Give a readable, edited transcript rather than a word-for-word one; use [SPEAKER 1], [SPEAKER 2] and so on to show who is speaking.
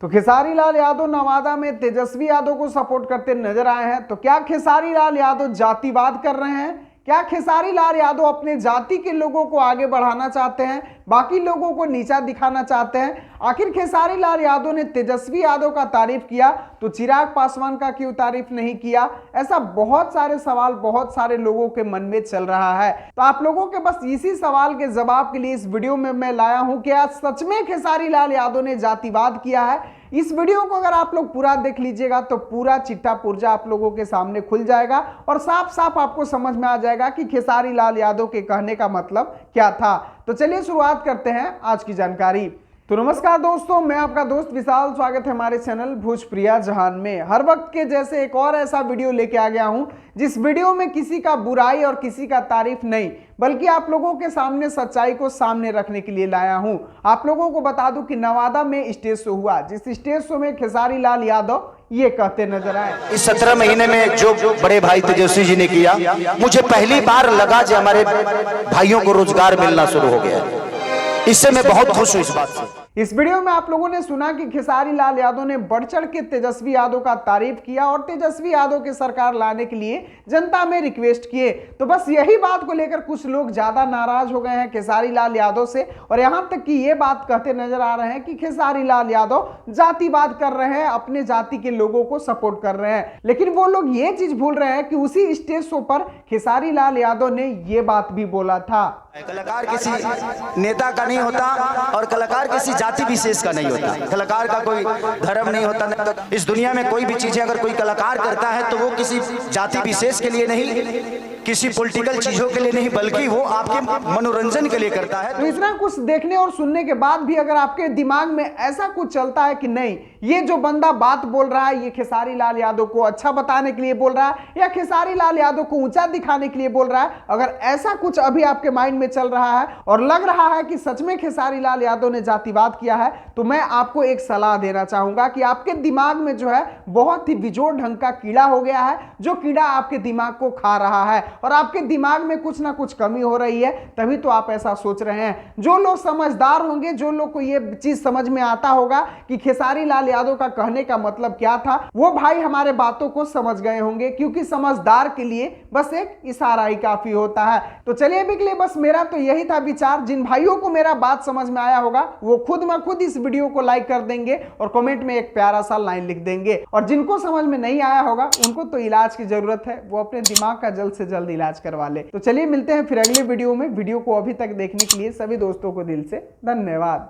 [SPEAKER 1] तो खेसारी लाल यादव नवादा में तेजस्वी यादव को सपोर्ट करते नजर आए हैं। तो क्या खेसारी लाल यादव जातिवाद कर रहे हैं? क्या खेसारी लाल यादव अपने जाति के लोगों को आगे बढ़ाना चाहते हैं, बाकी लोगों को नीचा दिखाना चाहते हैं? आखिर खेसारी लाल यादव ने तेजस्वी यादव का तारीफ किया तो चिराग पासवान का क्यों तारीफ नहीं किया? ऐसा बहुत सारे सवाल बहुत सारे लोगों के मन में चल रहा है। तो आप लोगों के बस इसी सवाल के जवाब के लिए इस वीडियो में मैं लाया हूं कि आज सच में खेसारी लाल यादव ने जातिवाद किया है। इस वीडियो को अगर आप लोग पूरा देख लीजिएगा तो पूरा चिट्ठा पुर्जा आप लोगों के सामने खुल जाएगा और साफ साफ आपको समझ में आ जाएगा कि खेसारी लाल यादव के कहने का मतलब क्या था। तो चलिए शुरुआत करते हैं आज की जानकारी। तो नमस्कार दोस्तों, मैं आपका दोस्त विशाल, स्वागत है हमारे चैनल भोजप्रिया जहान में। हर वक्त के जैसे एक और ऐसा वीडियो लेके आ गया हूं जिस वीडियो में किसी का बुराई और किसी का तारीफ नहीं बल्कि आप लोगों के सामने सच्चाई को सामने रखने के लिए लाया हूं। आप लोगों को बता दूं कि नवादा में स्टेज शो हुआ, जिस स्टेज शो में खेसारी लाल यादव ये कहते नजर आए,
[SPEAKER 2] इस 17 महीने में जो बड़े भाई तेजस्वी जी ने किया, मुझे पहली बार लगा कि हमारे भाइयों को रोजगार मिलना शुरू हो गया। इससे मैं बहुत खुश हूं इस बात से।
[SPEAKER 1] इस वीडियो में आप लोगों ने सुना कि खेसारी लाल यादव ने बढ़ चढ़ के तेजस्वी यादव का तारीफ किया और तेजस्वी यादव की सरकार लाने के लिए जनता में रिक्वेस्ट किए। तो बस यही बात को लेकर कुछ लोग ज्यादा नाराज हो गए हैं खेसारी लाल यादव से, और यहां तक कि ये बात कहते नजर आ रहे हैं कि खेसारी लाल यादव जातिवाद कर रहे हैं, अपने जाति के लोगों को सपोर्ट कर रहे हैं। लेकिन वो लोग ये चीज भूल रहे हैं कि उसी स्टेज शो पर खेसारी लाल यादव ने ये बात भी बोला था,
[SPEAKER 2] कलाकार किसी नेता का नहीं होता और कलाकार किसी जाति विशेष का नहीं होता। कलाकार का कोई धर्म नहीं होता। इस दुनिया में कोई भी चीजें अगर कोई कलाकार करता है तो वो किसी जाति विशेष के लिए नहीं, किसी पॉलिटिकल चीजों के लिए नहीं, बल्कि वो आपके मनोरंजन के लिए करता है।
[SPEAKER 1] तो इतना कुछ देखने और सुनने के बाद भी अगर आपके दिमाग में ऐसा कुछ चलता है कि नहीं, ये जो बंदा बात बोल रहा है ये खेसारी लाल यादव को अच्छा बताने के लिए बोल रहा है या खेसारी लाल यादव को ऊंचा दिखाने के लिए बोल रहा है, अगर ऐसा कुछ अभी आपके माइंड में चल रहा है और लग रहा है कि सच में खेसारी लाल यादव ने जातिवाद किया है, तो मैं आपको एक सलाह देना चाहूंगा कि आपके दिमाग में जो है बहुत ही बेजोड़ ढंग का कीड़ा हो गया है, जो कीड़ा आपके दिमाग को खा रहा है और आपके दिमाग में कुछ ना कुछ कमी हो रही है, तभी तो आप ऐसा सोच रहे हैं। जो लोग समझदार होंगे, जो लोग को ये चीज समझ में आता होगा कि खेसारी लाल यादव का कहने का मतलब क्या था, वो भाई हमारे बातों को समझ गए होंगे, क्योंकि समझदार के लिए बस एक इशारा ही काफी होता है। तो चलिए अभी के लिए बस मेरा तो यही था विचार। जिन भाइयों को मेरा बात समझ में आया होगा वो खुद म खुद इस वीडियो को लाइक कर देंगे और कमेंट में एक प्यारा सा लाइन लिख देंगे, और जिनको समझ में नहीं आया होगा उनको तो इलाज की जरूरत है, वो अपने दिमाग का जल्द से जल्द इलाज करवा ले। तो चलिए मिलते हैं फिर अगले वीडियो में। वीडियो को अभी तक देखने के लिए सभी दोस्तों को दिल से धन्यवाद।